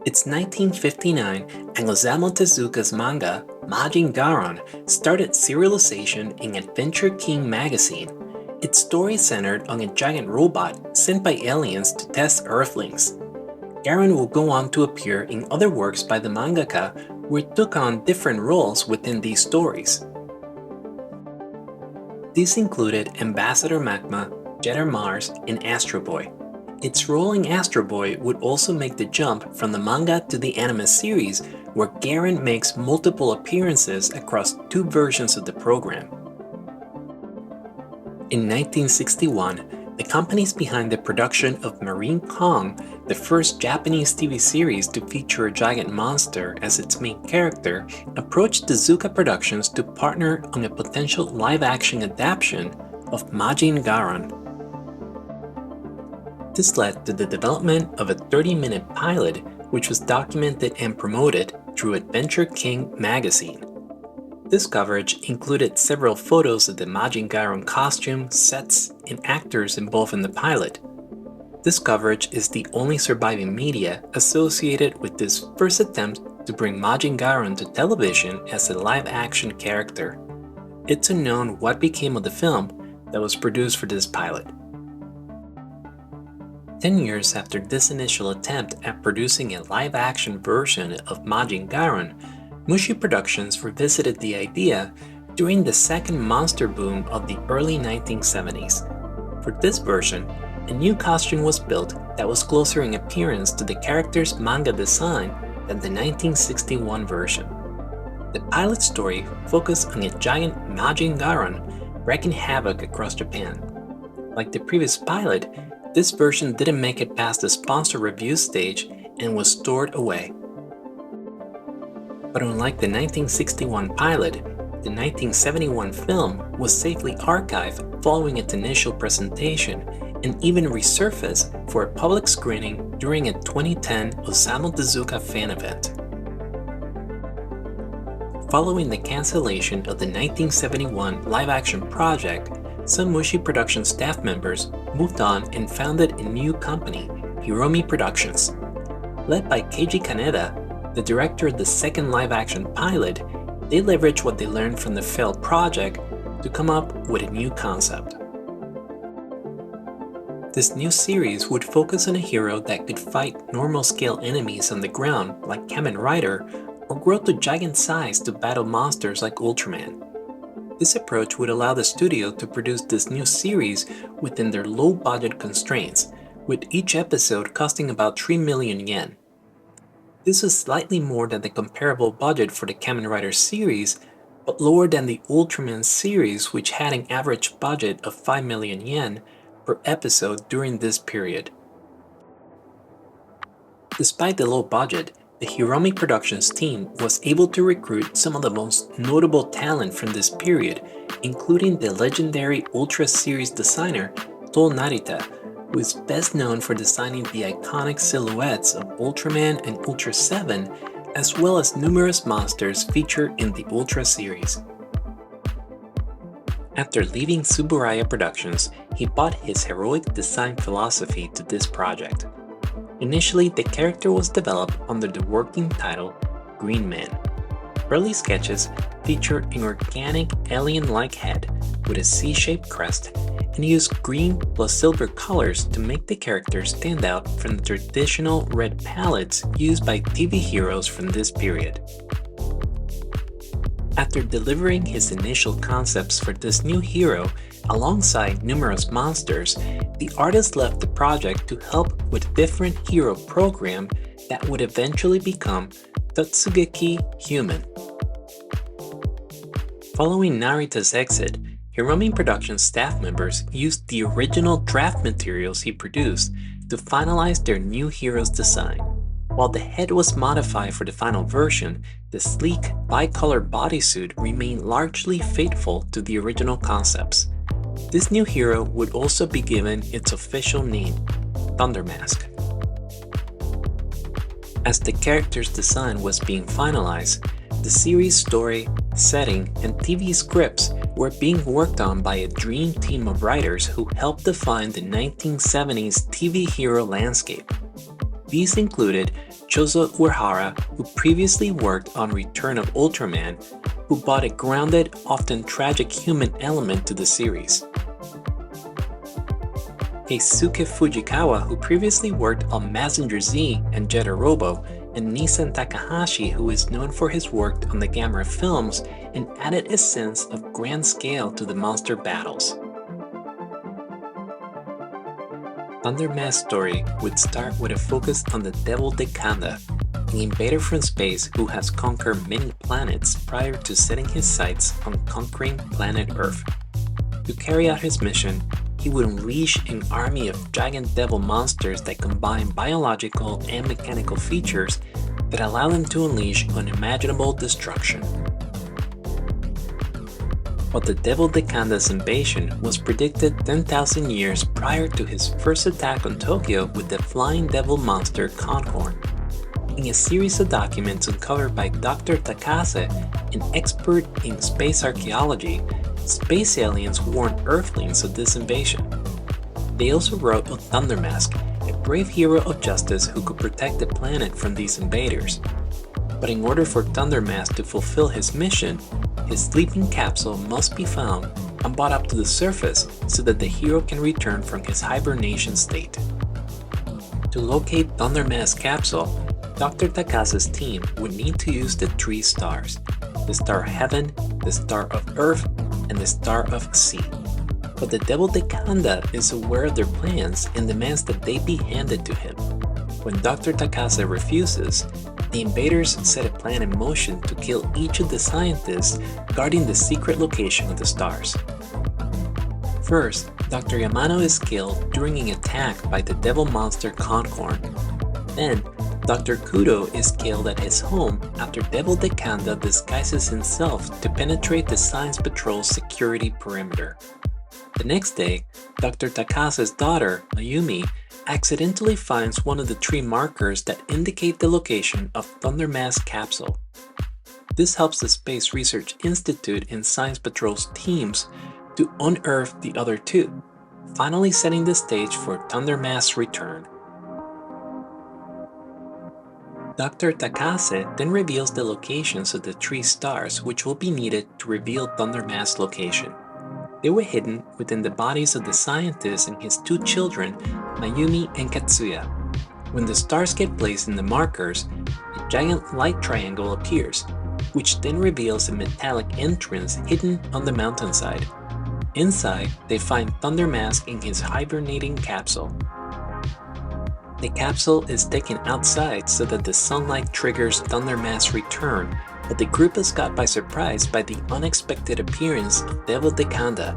It's 1959 and Osamu Tezuka's manga, Majin Garon, started serialization in Adventure King magazine. Its story centered on a giant robot sent by aliens to test Earthlings. Garon will go on to appear in other works by the mangaka, where it took on different roles within these stories. These included Ambassador Magma, Jetter Mars, and Astro Boy. Its role in Astro Boy would also make the jump from the manga to the anime series, where Garon makes multiple appearances across two versions of the program. In 1961, the companies behind the production of Marine Kong, the first Japanese TV series to feature a giant monster as its main character, approached Tezuka Productions to partner on a potential live-action adaptation of Majin Garon. This led to the development of a 30-minute pilot, which was documented and promoted through Adventure King magazine. This coverage included several photos of the Majin Garon costume, sets, and actors involved in the pilot. This coverage is the only surviving media associated with this first attempt to bring Majin Garon to television as a live-action character. It's unknown what became of the film that was produced for this pilot. 10 years after this initial attempt at producing a live-action version of Majin Garon, Mushi Productions revisited the idea during the second monster boom of the early 1970s. For this version, a new costume was built that was closer in appearance to the character's manga design than the 1961 version. The pilot story focused on a giant Majin Garon wreaking havoc across Japan. Like the previous pilot, this version didn't make it past the sponsor review stage and was stored away. But unlike the 1961 pilot, the 1971 film was safely archived following its initial presentation and even resurfaced for a public screening during a 2010 Osamu Tezuka fan event. Following the cancellation of the 1971 live-action project, some Mushi Production staff members moved on and founded a new company, Hiromi Productions. Led by Keiji Kaneda, the director of the second live-action pilot, they leveraged what they learned from the failed project to come up with a new concept. This new series would focus on a hero that could fight normal-scale enemies on the ground like Kamen Rider, or grow to giant size to battle monsters like Ultraman. This approach would allow the studio to produce this new series within their low-budget constraints, with each episode costing about 3 million yen. This was slightly more than the comparable budget for the Kamen Rider series, but lower than the Ultraman series, which had an average budget of 5 million yen per episode during this period. Despite the low budget, the Hiromi Productions team was able to recruit some of the most notable talent from this period, including the legendary Ultra series designer Toll Narita, who is best known for designing the iconic silhouettes of Ultraman and Ultra 7, as well as numerous monsters featured in the Ultra series. After leaving Tsuburaya Productions, he brought his heroic design philosophy to this project. Initially, the character was developed under the working title Green Man. Early sketches featured an organic alien-like head with a C-shaped crest and used green plus silver colors to make the character stand out from the traditional red palettes used by TV heroes from this period. After delivering his initial concepts for this new hero alongside numerous monsters, the artist left the project to help with a different hero program that would eventually become Totsugeki Human. Following Narita's exit, Hiromi Productions staff members used the original draft materials he produced to finalize their new hero's design. While the head was modified for the final version, the sleek, bicolor bodysuit remained largely faithful to the original concepts. This new hero would also be given its official name, Thunder Mask. As the character's design was being finalized, the series' story, setting, and TV scripts were being worked on by a dream team of writers who helped define the 1970s TV hero landscape. These included Chozo Uehara, who previously worked on Return of Ultraman, who brought a grounded, often tragic human element to the series. Keisuke Fujikawa, who previously worked on Mazinger Z and Jetta Robo, and Nissan Takahashi, who is known for his work on the Gamera films and added a sense of grand scale to the monster battles. Thunder Mask's story would start with a focus on the Devil Dekanda, an invader from space who has conquered many planets prior to setting his sights on conquering planet Earth. To carry out his mission, he would unleash an army of giant devil monsters that combine biological and mechanical features that allow them to unleash unimaginable destruction. But the Devil Dekanda's invasion was predicted 10,000 years prior to his first attack on Tokyo with the flying devil monster Concorn. In a series of documents uncovered by Dr. Takase, an expert in space archaeology, space aliens warned Earthlings of this invasion. They also wrote of Thunder Mask, a brave hero of justice who could protect the planet from these invaders. But in order for Thunder Mask to fulfill his mission, his sleeping capsule must be found and brought up to the surface so that the hero can return from his hibernation state. To locate Thunder Mask's capsule, Dr. Takase's team would need to use the three stars: the Star of Heaven, the Star of Earth, and the Star of Sea. But the Devil Dekanda is aware of their plans and demands that they be handed to him. When Dr. Takase refuses, the invaders set a plan in motion to kill each of the scientists guarding the secret location of the stars. First, Dr. Yamano is killed during an attack by the devil monster Concorn. Then, Dr. Kudo is killed at his home after Devil Dekanda disguises himself to penetrate the Science Patrol's security perimeter. The next day, Dr. Takase's daughter, Mayumi, accidentally finds one of the three markers that indicate the location of Thunder Mask's capsule. This helps the Space Research Institute and Science Patrol's teams to unearth the other two, finally setting the stage for Thunder Mask's return. Dr. Takase then reveals the locations of the three stars which will be needed to reveal Thunder Mask's location. They were hidden within the bodies of the scientist and his two children, Mayumi and Katsuya. When the stars get placed in the markers, a giant light triangle appears, which then reveals a metallic entrance hidden on the mountainside. Inside, they find Thunder Mask in his hibernating capsule. The capsule is taken outside so that the sunlight triggers Thunder Mask's return, but the group is caught by surprise by the unexpected appearance of Devil Dekanda.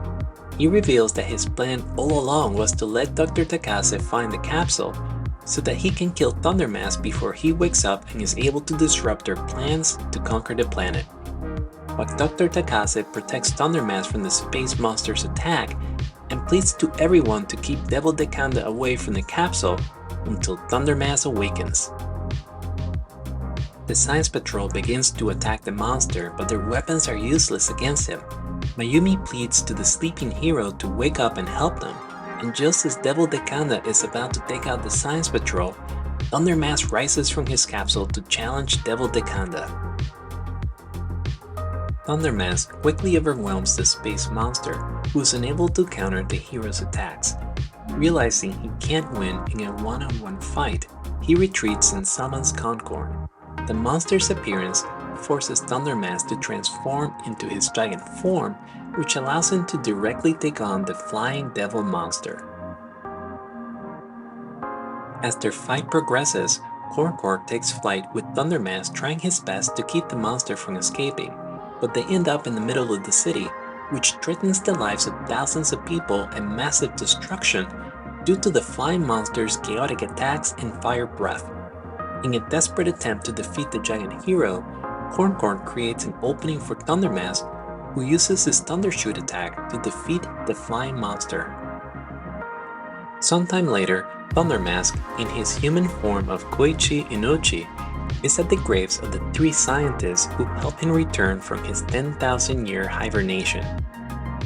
He reveals that his plan all along was to let Dr. Takase find the capsule so that he can kill Thunder Mask before he wakes up and is able to disrupt their plans to conquer the planet. But Dr. Takase protects Thunder Mask from the space monster's attack and pleads to everyone to keep Devil Dekanda away from the capsule until Thunder Mask awakens. The Science Patrol begins to attack the monster, but their weapons are useless against him. Mayumi pleads to the sleeping hero to wake up and help them, and just as Devil Dekanda is about to take out the Science Patrol, Thunder Mask rises from his capsule to challenge Devil Dekanda. Thunder Mask quickly overwhelms the space monster, who is unable to counter the hero's attacks. Realizing he can't win in a one-on-one fight, he retreats and summons Concorn. The monster's appearance forces Thunder Mask to transform into his giant form, which allows him to directly take on the flying devil monster. As their fight progresses, Concorn takes flight with Thunder Mask trying his best to keep the monster from escaping, but they end up in the middle of the city, which threatens the lives of thousands of people and massive destruction due to the flying monster's chaotic attacks and fire breath. In a desperate attempt to defeat the giant hero, Concorn creates an opening for Thunder Mask, who uses his Thundershoot attack to defeat the flying monster. Sometime later, Thunder Mask, in his human form of Koichi Inochi, is at the graves of the three scientists who helped him return from his 10,000-year hibernation.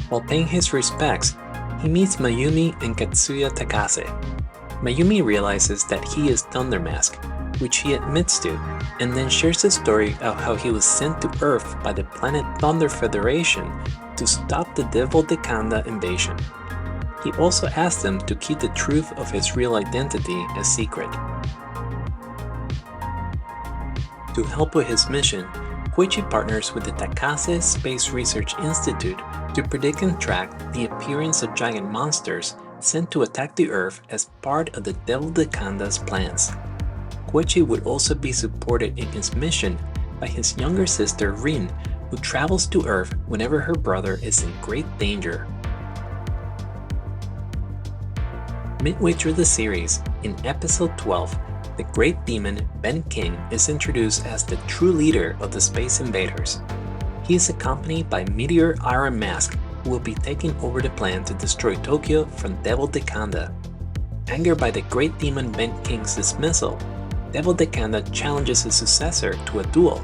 While paying his respects, he meets Mayumi and Katsuya Takase. Mayumi realizes that he is Thunder Mask. which he admits to, and then shares the story of how he was sent to Earth by the planet Thunder Federation to stop the Devil Dekanda invasion. He also asks them to keep the truth of his real identity a secret. To help with his mission, Koichi partners with the Takase Space Research Institute to predict and track the appearance of giant monsters sent to attack the Earth as part of the Devil Dekanda's plans. Koichi would also be supported in his mission by his younger sister Rin, who travels to Earth whenever her brother is in great danger. Midway through the series, in episode 12, the great demon Ben King is introduced as the true leader of the space invaders. He is accompanied by Meteor Iron Mask, who will be taking over the plan to destroy Tokyo from Devil Dekanda. Angered by the great demon Ben King's dismissal, Devil Dekanda challenges his successor to a duel,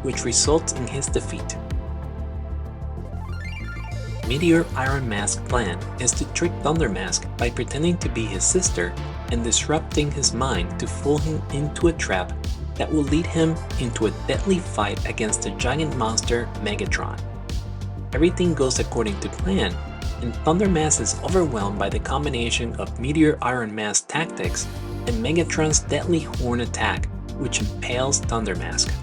which results in his defeat. Meteor Iron Mask's plan is to trick Thunder Mask by pretending to be his sister and disrupting his mind to fool him into a trap that will lead him into a deadly fight against the giant monster Megatron. Everything goes according to plan, and Thunder Mask is overwhelmed by the combination of Meteor Iron Mask's tactics and Megatron's deadly horn attack, which impales Thunder Mask.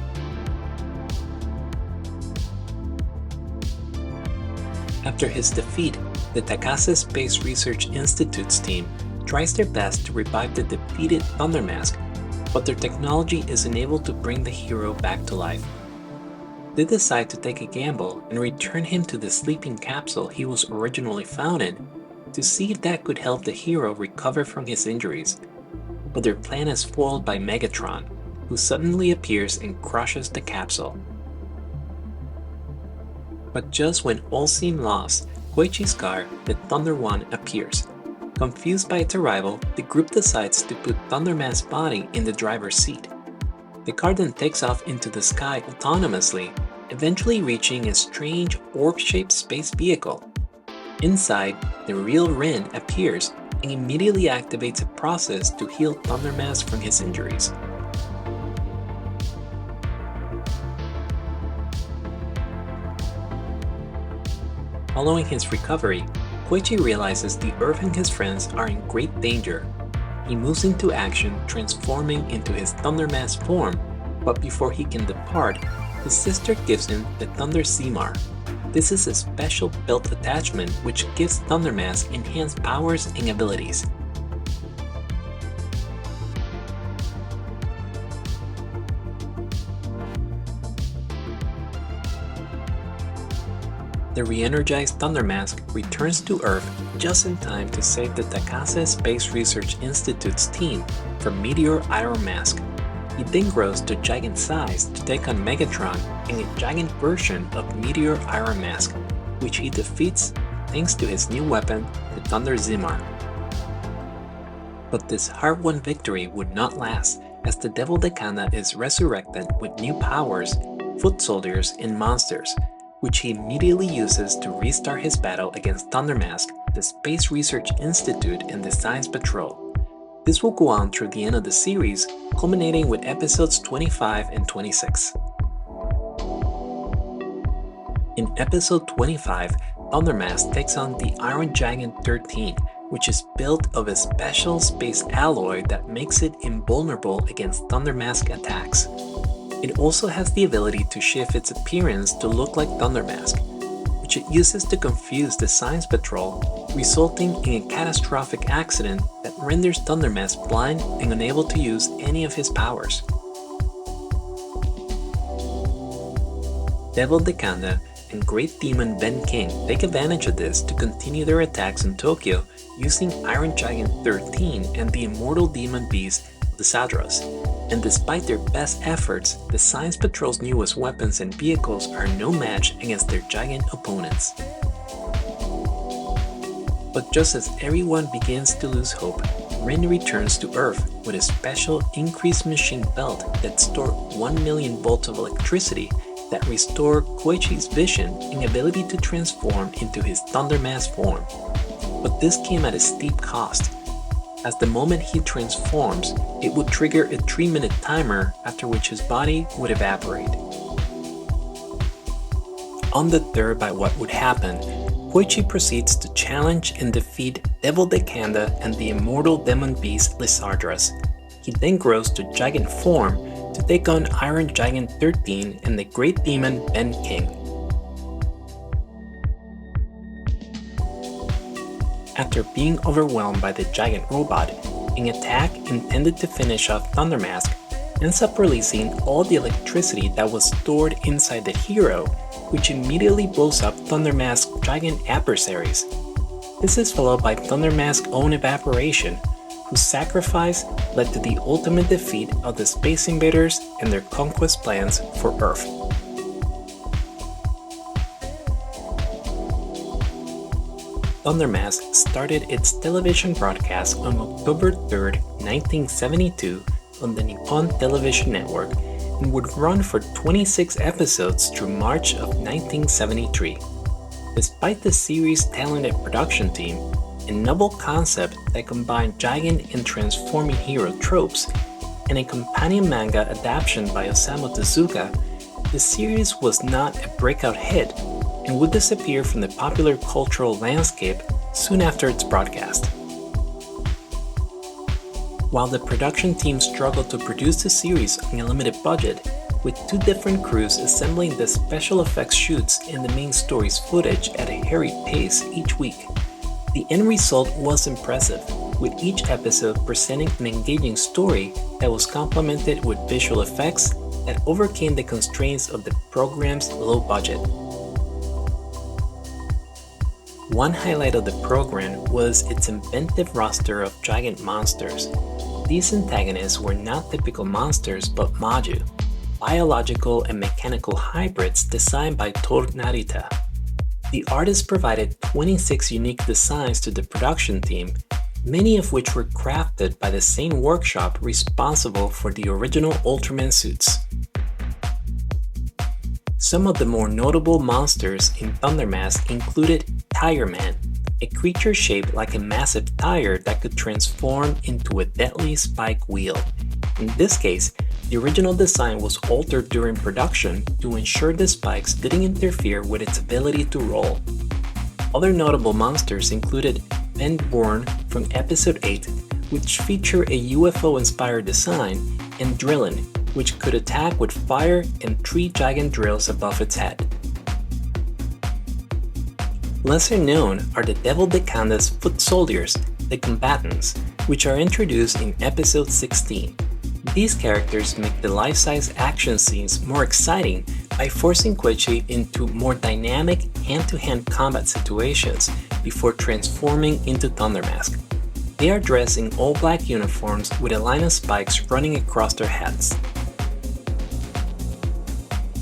After his defeat, the Takase Space Research Institute's team tries their best to revive the defeated Thunder Mask, but their technology is unable to bring the hero back to life. They decide to take a gamble and return him to the sleeping capsule he was originally found in to see if that could help the hero recover from his injuries. But their plan is foiled by Megatron, who suddenly appears and crushes the capsule. But just when all seem lost, Koichi's car, the Thunder One, appears. Confused by its arrival, the group decides to put Thunder Mask's body in the driver's seat. The car then takes off into the sky autonomously, eventually reaching a strange orb-shaped space vehicle. Inside, the real Rin appears and immediately activates a process to heal Thunder Mask from his injuries. Following his recovery, Koichi realizes the Earth and his friends are in great danger. He moves into action, transforming into his Thunder Mask form, but before he can depart, his sister gives him the Thunder Seamar. This is a special belt attachment which gives Thunder Mask enhanced powers and abilities. The re-energized Thunder Mask returns to Earth just in time to save the Takase Space Research Institute's team from Meteor Iron Mask. He then grows to giant size to take on Megatron and a giant version of Meteor Iron Mask, which he defeats thanks to his new weapon, the Thunder Zimar. But this hard-won victory would not last, as the Devil Dekanda is resurrected with new powers, foot soldiers, and monsters, which he immediately uses to restart his battle against Thunder Mask, the Space Research Institute, and the Science Patrol. This will go on through the end of the series, culminating with episodes 25 and 26. In episode 25, Thunder Mask takes on the Iron Giant 13, which is built of a special space alloy that makes it invulnerable against Thunder Mask attacks. It also has the ability to shift its appearance to look like Thunder Mask, which it uses to confuse the Science Patrol, resulting in a catastrophic accident that renders Thunder Mask blind and unable to use any of his powers. Devil Dekanda and Great Demon Ben King take advantage of this to continue their attacks on Tokyo using Iron Giant 13 and the immortal demon beast of the Sadras. And despite their best efforts, the Science Patrol's newest weapons and vehicles are no match against their giant opponents. But just as everyone begins to lose hope, Rin returns to Earth with a special increased machine belt that stores 1 million volts of electricity that restore Koichi's vision and ability to transform into his Thunder Mask form. But this came at a steep cost. as the moment he transforms, it would trigger a 3-minute timer after which his body would evaporate. Undeterred by what would happen, Koichi proceeds to challenge and defeat Devil Dekanda and the immortal demon beast Lysandras. He then grows to giant form to take on Iron Giant 13 and the Great Demon Ben King. After being overwhelmed by the giant robot, an attack intended to finish off Thundermask ends up releasing all the electricity that was stored inside the hero, which immediately blows up Thundermask's giant adversaries. This is followed by Thundermask's own evaporation, whose sacrifice led to the ultimate defeat of the Space Invaders and their conquest plans for Earth. Thundermask started its television broadcast on October 3, 1972 on the Nippon Television Network and would run for 26 episodes through March of 1973. Despite the series' talented production team, a novel concept that combined giant and transforming hero tropes, and a companion manga adaptation by Osamu Tezuka, the series was not a breakout hit and would disappear from the popular cultural landscape soon after its broadcast. While the production team struggled to produce the series on a limited budget, with 2 different crews assembling the special effects shoots and the main story's footage at a hurried pace each week, the end result was impressive, with each episode presenting an engaging story that was complemented with visual effects that overcame the constraints of the program's low budget. One highlight of the program was its inventive roster of giant monsters. These antagonists were not typical monsters but Maju, biological and mechanical hybrids designed by Toru Narita. The artist provided 26 unique designs to the production team, many of which were crafted by the same workshop responsible for the original Ultraman suits. Some of the more notable monsters in Thundermask included Tire Man, a creature shaped like a massive tire that could transform into a deadly spike wheel. In this case, the original design was altered during production to ensure the spikes didn't interfere with its ability to roll. Other notable monsters included Ben Born from Episode 8, which featured a UFO-inspired design, and Drillin, which could attack with fire and 3 giant drills above its head. Lesser known are the Devil Dekanda's foot soldiers, the combatants, which are introduced in Episode 16. These characters make the life-size action scenes more exciting by forcing Koichi into more dynamic hand-to-hand combat situations before transforming into Thundermask. They are dressed in all-black uniforms with a line of spikes running across their heads.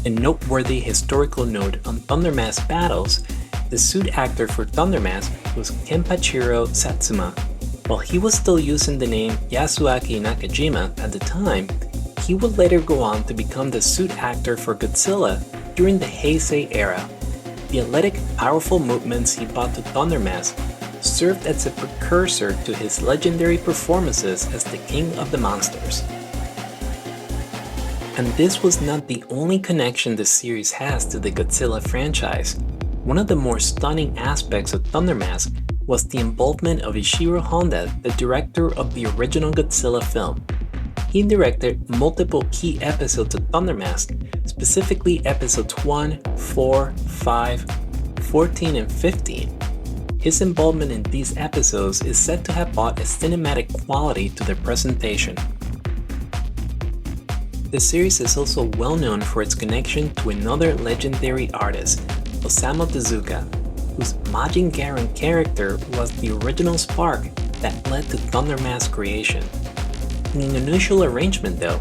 A noteworthy historical note on Thundermask battles: the suit actor for Thundermask was Kenpachiro Satsuma. While he was still using the name Yasuaki Nakajima at the time, he would later go on to become the suit actor for Godzilla during the Heisei era. The athletic, powerful movements he brought to Thundermask served as a precursor to his legendary performances as the King of the Monsters. And this was not the only connection the series has to the Godzilla franchise. One of the more stunning aspects of Thundermask was the involvement of Ishiro Honda, the director of the original Godzilla film. He directed multiple key episodes of Thundermask, specifically episodes 1, 4, 5, 14, and 15. His involvement in these episodes is said to have brought a cinematic quality to their presentation. The series is also well known for its connection to another legendary artist, Osamu Tezuka, whose Majin Garen character was the original spark that led to Thundermask's creation. In an unusual arrangement though,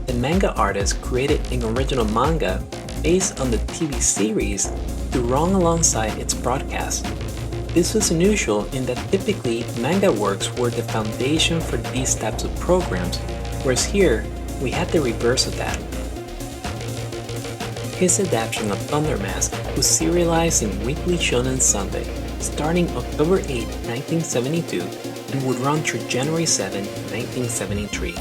the manga artist created an original manga based on the TV series to run alongside its broadcast. This was unusual in that typically manga works were the foundation for these types of programs, whereas here we had the reverse of that. His adaptation of Thundermask was serialized in Weekly Shonen Sunday, starting October 8, 1972, and would run through January 7, 1973.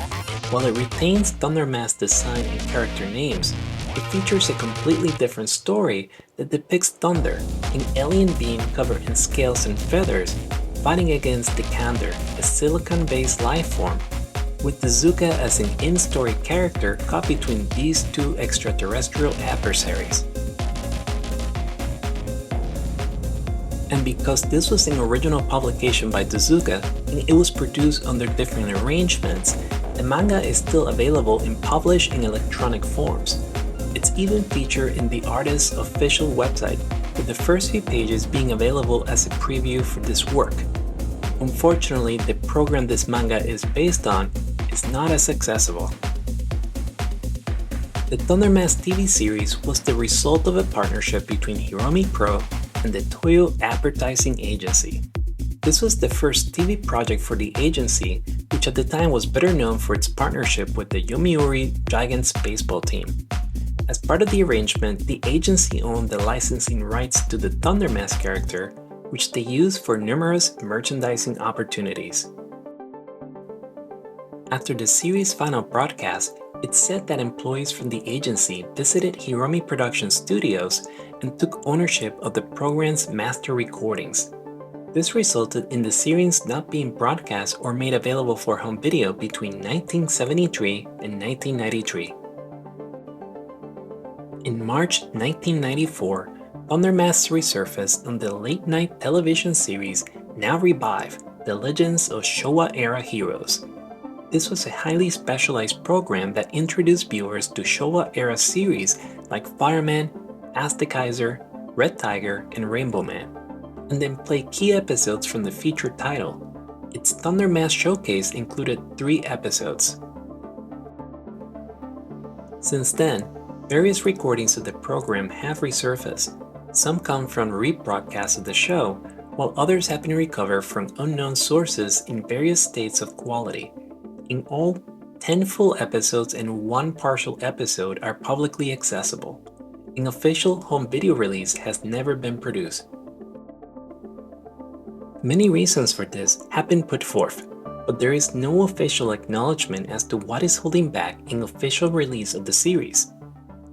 While it retains Thundermask's design and character names, it features a completely different story that depicts Thunder, an alien being covered in scales and feathers, fighting against Dikander, a silicon-based life form, with Tezuka as an in-story character caught between these two extraterrestrial adversaries. And because this was an original publication by Tezuka and it was produced under different arrangements, the manga is still available in published and electronic forms. It's even featured in the artist's official website, with the first few pages being available as a preview for this work. Unfortunately, the program this manga is based on is not as accessible. The Thundermask TV series was the result of a partnership between Hiromi Pro and the Toyo Advertising Agency. This was the first TV project for the agency, which at the time was better known for its partnership with the Yomiuri Giants baseball team. As part of the arrangement, the agency owned the licensing rights to the Thundermask character, which they used for numerous merchandising opportunities. After the series' final broadcast, it's said that employees from the agency visited Hiromi Production Studios and took ownership of the program's master recordings. This resulted in the series not being broadcast or made available for home video between 1973 and 1993. In March 1994, Thundermask resurfaced on the late-night television series Now Revive, The Legends of Showa-era Heroes. This was a highly specialized program that introduced viewers to Showa-era series like Fireman, Aztekizer, Red Tiger, and Rainbow Man, and then played key episodes from the featured title. Its Thundermask showcase included 3 episodes. Since then, various recordings of the program have resurfaced. Some come from rebroadcasts of the show, while others have been recovered from unknown sources in various states of quality. In all, 10 full episodes and 1 partial episode are publicly accessible. An official home video release has never been produced. Many reasons for this have been put forth, but there is no official acknowledgement as to what is holding back an official release of the series.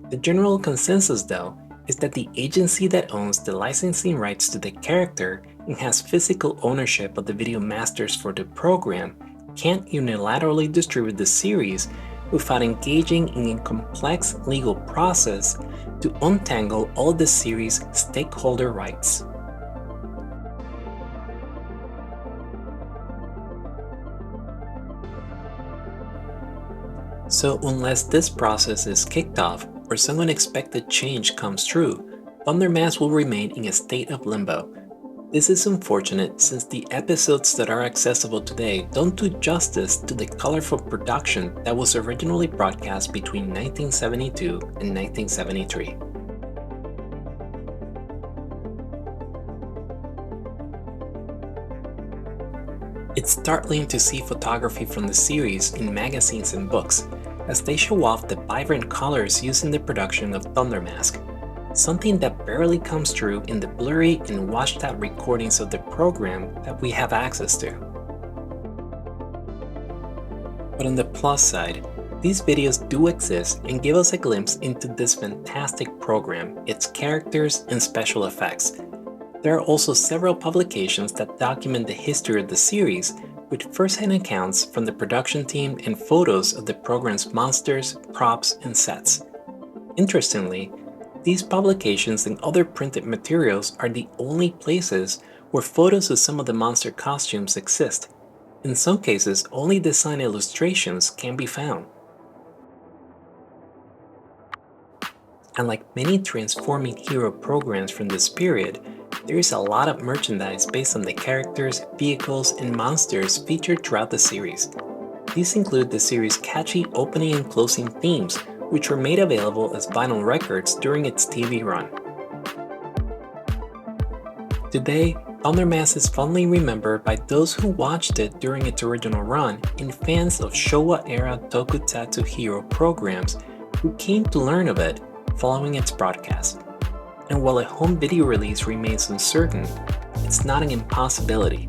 The general consensus, though, is that the agency that owns the licensing rights to the character and has physical ownership of the video masters for the program can't unilaterally distribute the series without engaging in a complex legal process to untangle all the series' stakeholder rights. So unless this process is kicked off or some unexpected change comes true, Thundermask will remain in a state of limbo. This is unfortunate since the episodes that are accessible today don't do justice to the colorful production that was originally broadcast between 1972 and 1973. It's startling to see photography from the series in magazines and books, as they show off the vibrant colors used in the production of Thundermask, something that barely comes through in the blurry and washed out recordings of the program that we have access to. But on the plus side, these videos do exist and give us a glimpse into this fantastic program, its characters, and special effects. There are also several publications that document the history of the series, with first-hand accounts from the production team and photos of the program's monsters, props, and sets. Interestingly, these publications and other printed materials are the only places where photos of some of the monster costumes exist. In some cases, only design illustrations can be found. Unlike many transforming hero programs from this period, there is a lot of merchandise based on the characters, vehicles, and monsters featured throughout the series. These include the series' catchy opening and closing themes, which were made available as vinyl records during its TV run. Today, Thundermask is fondly remembered by those who watched it during its original run and fans of Showa-era Tokusatsu hero programs who came to learn of it following its broadcast. And while a home video release remains uncertain, it's not an impossibility.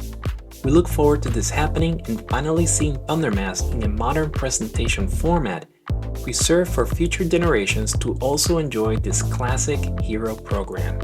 We look forward to this happening and finally seeing Thundermask in a modern presentation format, reserved for future generations to also enjoy this classic hero program.